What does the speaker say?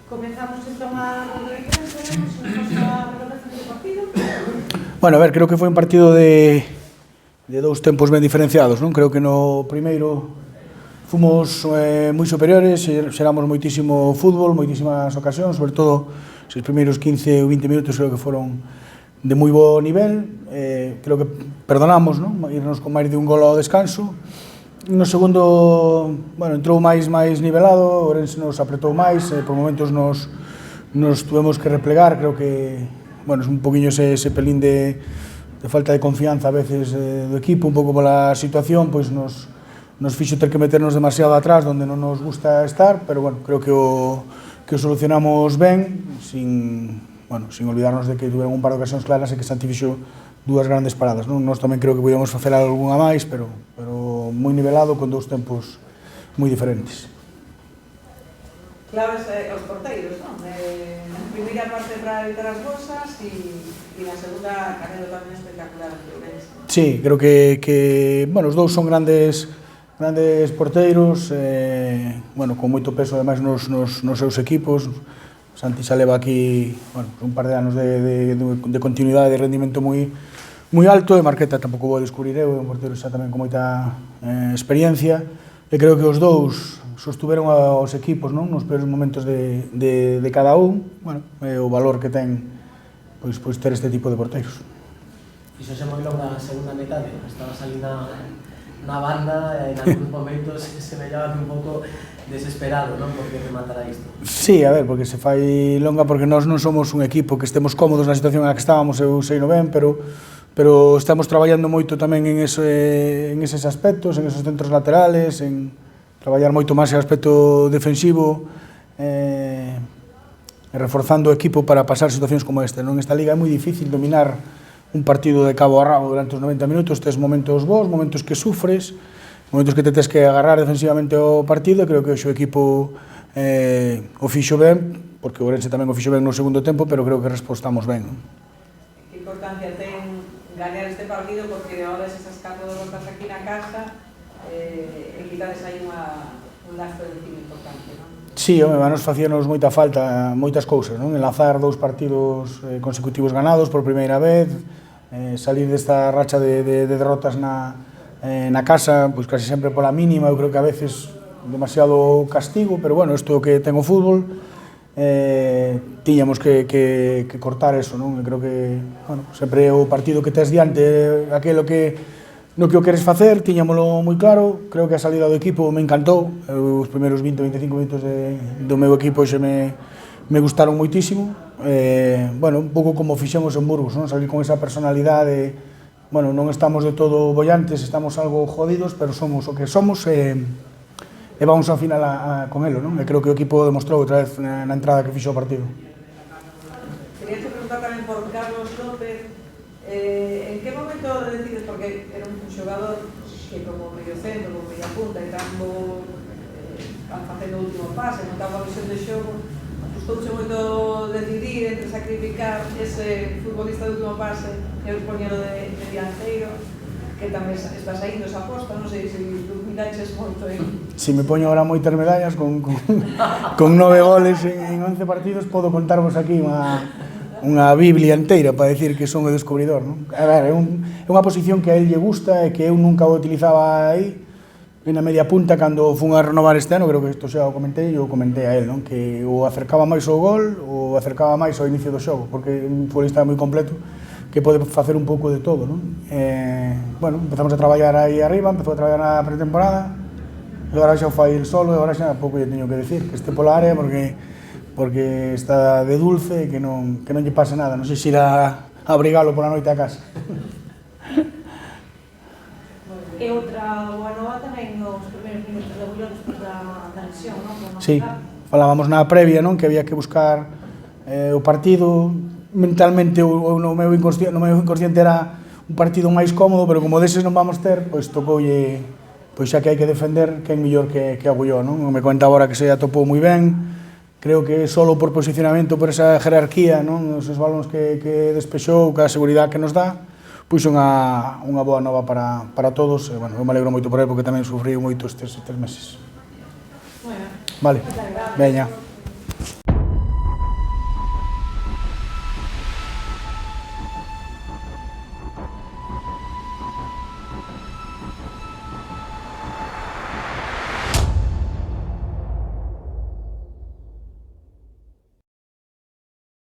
Comenzamos entón a diferencia, a valoración do partido. Bueno, a ver, creo que foi un partido de dous tempos ben diferenciados, non? Creo que no primeiro fomos moi superiores, xeramos moitísimo fútbol, moitísimas ocasións, sobre todo os primeiros 15 ou 20 minutos creo que foron de moi bo nivel, creo que perdonamos, non? Irnos con máis de un gol ao descanso. No segundo, bueno, entrou máis nivelado, o Ourense nos apretou máis, por momentos nos tuvemos que replegar, creo que, bueno, es un poquinho ese pelín de falta de confianza a veces do equipo, un pouco pola situación, pois nos fixo ter que meternos demasiado atrás, donde non nos gusta estar, pero, bueno, creo que o solucionamos ben, sin olvidarnos de que tuveron un par de ocasións claras e que Santi fixo dúas grandes paradas, non? Nós tamén creo que podíamos facer algunha máis, pero moi nivelado, con dous tempos moi diferentes. Claves os porteiros, non? Na primeira parte para evitar as bolsas e na segunda Canedo tamén espectacular en Ourense. Sí, creo que bueno, os dous son grandes porteiros, bueno, con moito peso ademais nos seus equipos. Santi xa leva aquí, bueno, un par de anos de continuidade de rendimento moi alto, e Marqueta tampouco vou descubrir eu, é un porteiro xa tamén con moita experiencia, e creo que os dous sostuveron aos equipos, non? Nos peores momentos de cada un, bueno, o valor que ten pois ter este tipo de porteiros. Iso se moi longa a segunda metade, estabas ali na banda e en algúns momentos semellaba que un pouco desesperado, non? Porque rematara isto. Sí, a ver, porque se fai longa porque nós non somos un equipo que estemos cómodos na situación na que estábamos, eu sei no ben, pero estamos traballando moito tamén en eses aspectos, en esos centros laterales, en traballar moito máis o aspecto defensivo, e reforzando o equipo para pasar situacións como esta. Nesta liga é moi difícil dominar un partido de cabo a rabo durante os 90 minutos, tes momentos bons, momentos que sufres, momentos que te tes que agarrar defensivamente ao partido, e creo que o equipo o fixo ben, porque o Ourense tamén o fixo ben no segundo tempo, pero creo que respostamos ben. Que importancia ten ganar este partido, porque ahora se estás 4 derrotas aquí na casa, e quitades aí un lazo de encima importante, non? Sí, home, nos facíanos moita falta moitas cousas, non? Enlazar 2 partidos consecutivos ganados por primeira vez, salir desta racha de derrotas na casa, pois casi sempre pola mínima, eu creo que a veces demasiado castigo, pero bueno, isto que ten o fútbol, tiñamos que cortar eso, non? Eu creo que, bueno, sempre o partido que tes diante, aquilo no que o queres facer, tiñámolo moi claro, creo que a salida do equipo me encantou, os primeiros 20-25 minutos do meu equipo xe me gustaron moitísimo, bueno, un pouco como fixemos en Burgos, non? Salir con esa personalidade, bueno, non estamos de todo bollantes, estamos algo jodidos, pero somos o que somos, e vamos ao final con elo, non? E creo que o equipo demostrou outra vez na entrada que fixo o partido. Quería te preguntar tamén por Carlos López, en que momento decides, porque era un xogador que como medio centro, como media punta, e tanto facendo o último pase, non tava a visión de xogo, custouche moito decidir entre sacrificar ese futbolista de último pase e o poñero de dianteiro, que tamén está saindo esa aposta, non sei se miraches moito en... Si me poño ahora moitas medallas, con 9 goles en 11 partidos, podo contarvos aquí unha biblia inteira para decir que son o descubridor, non? A ver, é unha posición que a él lle gusta e que eu nunca o utilizaba aí, na media punta, cando fun a renovar este ano, creo que isto xa o comentei, eu comentei a él, non? Que o acercaba máis ao gol, ou acercaba máis ao inicio do xogo, porque é un futbolista moi completo, que pode facer un pouco de todo, non? Bueno, empezamos a traballar aí arriba, empezou a traballar na pretemporada, e agora xa o fai el solo, e agora xa pouco lle teño que decir, que este pola área, porque está de dulce, e que non lle pase nada, non sei se irá a abrigalo pola noite a casa. E outra boa nova tamén nos primeiros minutos de Bullón despois da lesión, non? Sí, falábamos na previa, non? Que había que buscar o partido. Mentalmente, no meu inconsciente era un partido máis cómodo, pero como deses non vamos ter, pois tocoulle, pois xa que hai que defender, que é mellor que Agulló, non? Me comenta agora que se atopou moi ben, creo que solo por posicionamento, por esa jerarquía, non? Os balóns que despexou, que a seguridade que nos dá, pois unha boa nova para todos, e, bueno, eu me alegro moito por ele, porque tamén sufriu moito estes meses. Vale, veña.